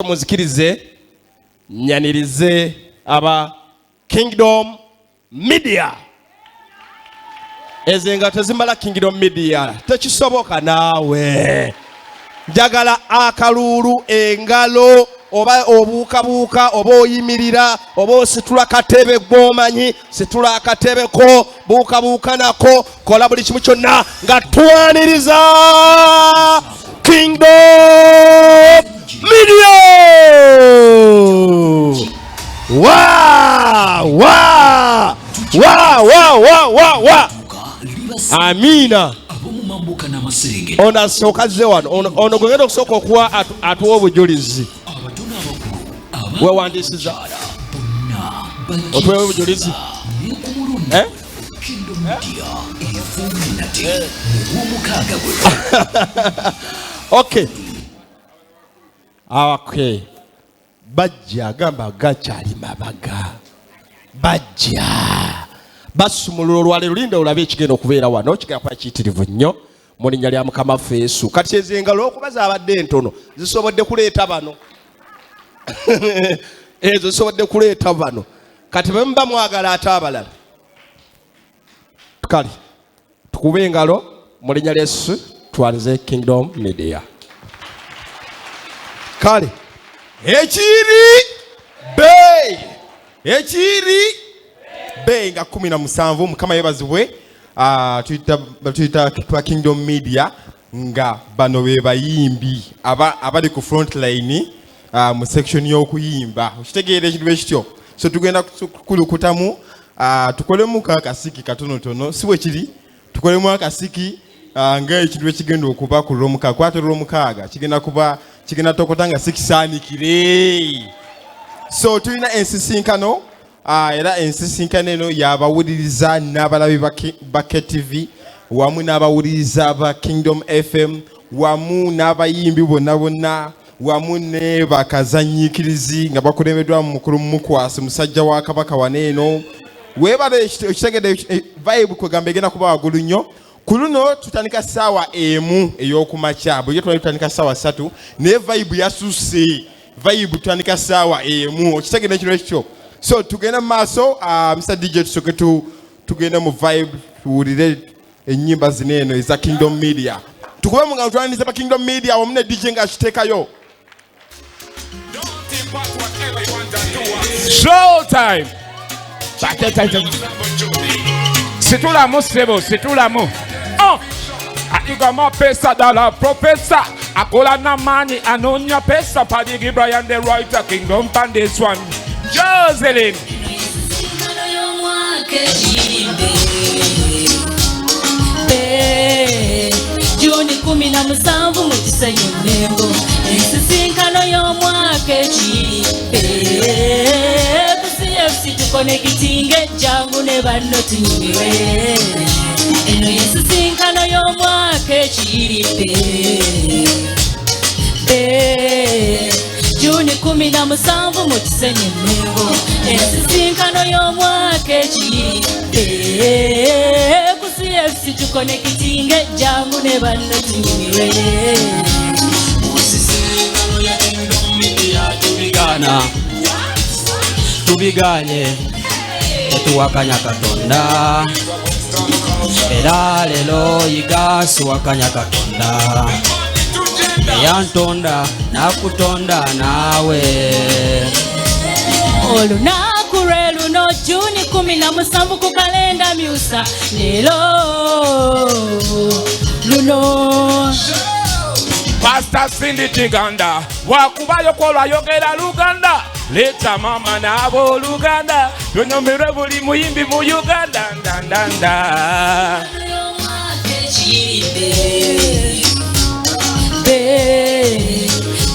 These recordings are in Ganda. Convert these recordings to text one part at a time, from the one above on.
muzikirize nyanirize aba Kingdom Media ezenga tezimala Kingdom Media tekisoboka naawe njagala akalulu engalo oba obuukabuuka oba oyimirira oba ositula katebe gwomanyi situla akatebe ko buukabuuka nako kola buli kimu kyonna nga twaniriza Kingdom Media. Wow, wow, wow, wow, wow, wow, wow. Amina. Ona sokaze wano ono gwegenda okusoka okuwa atuwa obujulizi wewandisiza otuwewe obujulizi okay. Okay. Bajja gamba gachali mabaga. Bajja. Basumululu olwale lulinde olabe ekigenda okubeera wano kigenda kuba kiyitirivu nnyo mu linnya lya Mukama Yesu. Kati ezengalo okubaza abadde entono zisobodde kuleeta bano. Ezo zisobodde kuleeta bano. Kati bwe muba mwagala ate abalala. Kale tukube engalo mu linnya lya Yesu twanze Kingdom Media. Kale ekiri be nga 17 Mukama yebazibwe tuyita kwa Kingdom Media nga bano be bayimbi abali ku front line mu section y'okuyimba okitegeera ekintu ekityo so tugenda kulukutamu tukolemu akasiki katonotono si bwe kiri tukolemu akasiki nga ekintu ekigenda okuba ku lwomukaaga kwata lwomukaaga kigenda tokotanga sikisaanikire so tulina ensisinkano era ensisinkano eno yabawuliriza n'abalabi ba KTV wamu n'abawuliriza ba Kingdom FM wamu n'abayimbi bonna wamu ne bakazanyikirizi nga bakulembeddwa mukulu mukwasi musajja wa Kabaka waneeno weebale ekitegedde vibe kwegamba egenda kuba waggulu nnyo. Kuluno tutandika sawa emu eyokumakya bwe tutandika sawa 3 ne vibe yasuse vibe tutandika sawa emu okitegedde ekiro ekyo so tugenda maaso Mr DJ tusoke tugenda mu vibe tuwulire ennyimba zineeno eza Kingdom Media tukube mu nga tutandise ba Kingdom Media omune DJ nga akiteekayo Showtime. Situlamo sebo, situlamo. Oh, aigama pesa dala professor. Akola na money, anonya pesa. Paddy Brian the writer, Kingdom pan this one. Jocelyn. Juni 17 mukisenyo nembo ensisinkano y'omwaka ekiripe kusiefsi tukonekitinge jangu ne banno tunyumirwe eno ensisinkano y'omwaka ekiripe Juni 17 mukisenyo nembo ensisinkano y'omwaka ekiripe kusiefsi tukonekitinge jangu ne banno tunyumirwe tubiganye etuwakanya Katonda era lelo yigasi wakanya Katonda eyantonda nakutonda nawe olunaku lwe luno Juni 17 ku kalenda myusa lelo luno Pastor Cindy Kiganda wakubayo kolwa yogera Luganda leta mama nabo Luganda yonyomerwe buli muyimbi mu Uganda ndandanda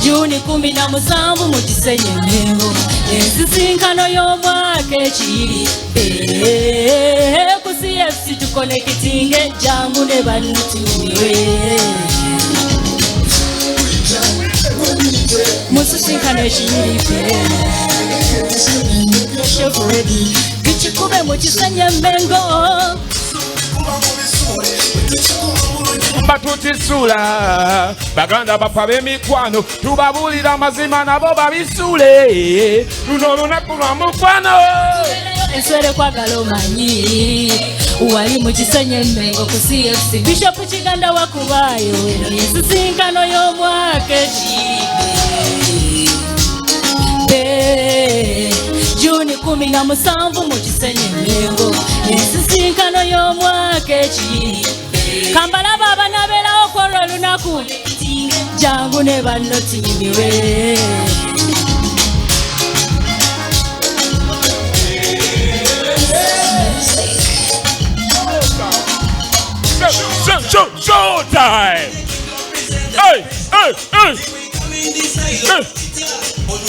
Juni 17 mukisenye nembo ensisinkano y'omwaka ekiripe kusiefsi tukonekitinge jangu ne banno tunyumirwe musisinkano ekiripe kikikube mukisenye mengo Batutisula baganda bapfa b'emikwano tubabulira amazima nabo babisule luno lunaku lwa mukwano enswere kwagala omanyi wali mu kisonye Mmengo ku CFC Bishop Kiganda wakubaayo eno y'ensisinkano y'omwaka Juni 17 mu kisonye Mmengo ensisinkano y'omwaka kambalaba abanabeerawo kwolwo olunaku jangu ne banno tiimiwe Show time! Hey!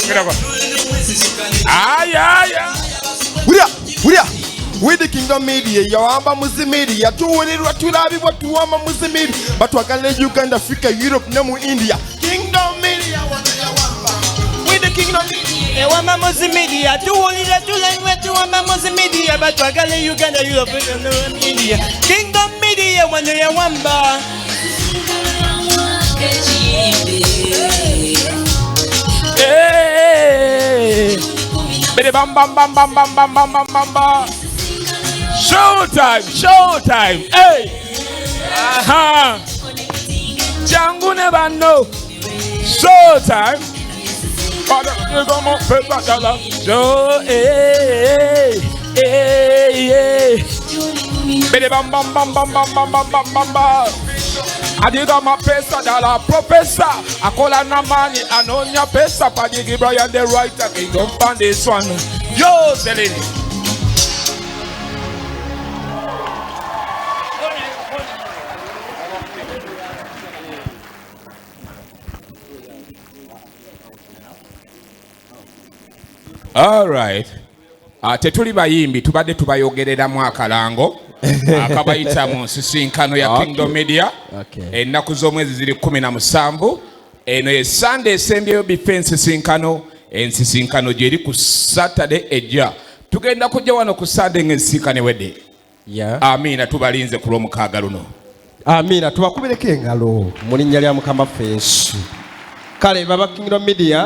Get up! Uria! With the Kingdom Media, Yawamba Muslim Media, tuwulirwa tulabibwa tuwamba Muslim Media, batwagala Uganda, Africa, Europe, nemu India. Kingdom Media, with the Kingdom Media, Yawamba Muslim Media, tuwulirwa tulabibwa tuwamba Muslim Media, batwagala Uganda, Europe, nemu India. Kingdom Media, wano Yawamba. Hey! Bidi bam bam bam bam bam bam bam bam bam bam. Showtime! Hey! Aha! Jangu ne bano. Showtime! Bidi bam bam bam bam bam bam bam bam bam bam. Adiga mapesa dala professor akola na mani anonya pesa padigi Brian the writer Kingdom pan this one. Yo Selene. All right. Tetuli bayimbi tubadde tubayogereramu akalango akabayita mu nsisinkano ya Kingdom Media. Ennaku z'omwezi ziri 17. Eno ye Sunday esembyeyo bife ensisinkano. Ensisinkano gyeri ku Saturday ejja. Tugenda kujja wano ku Sunday ng'ensisinkano ewedde. Amina tubalinze ku lw'omukaaga luno. Amina tubakubireko engalo mu linnya lya Mukama Yesu. Kale baba Kingdom Media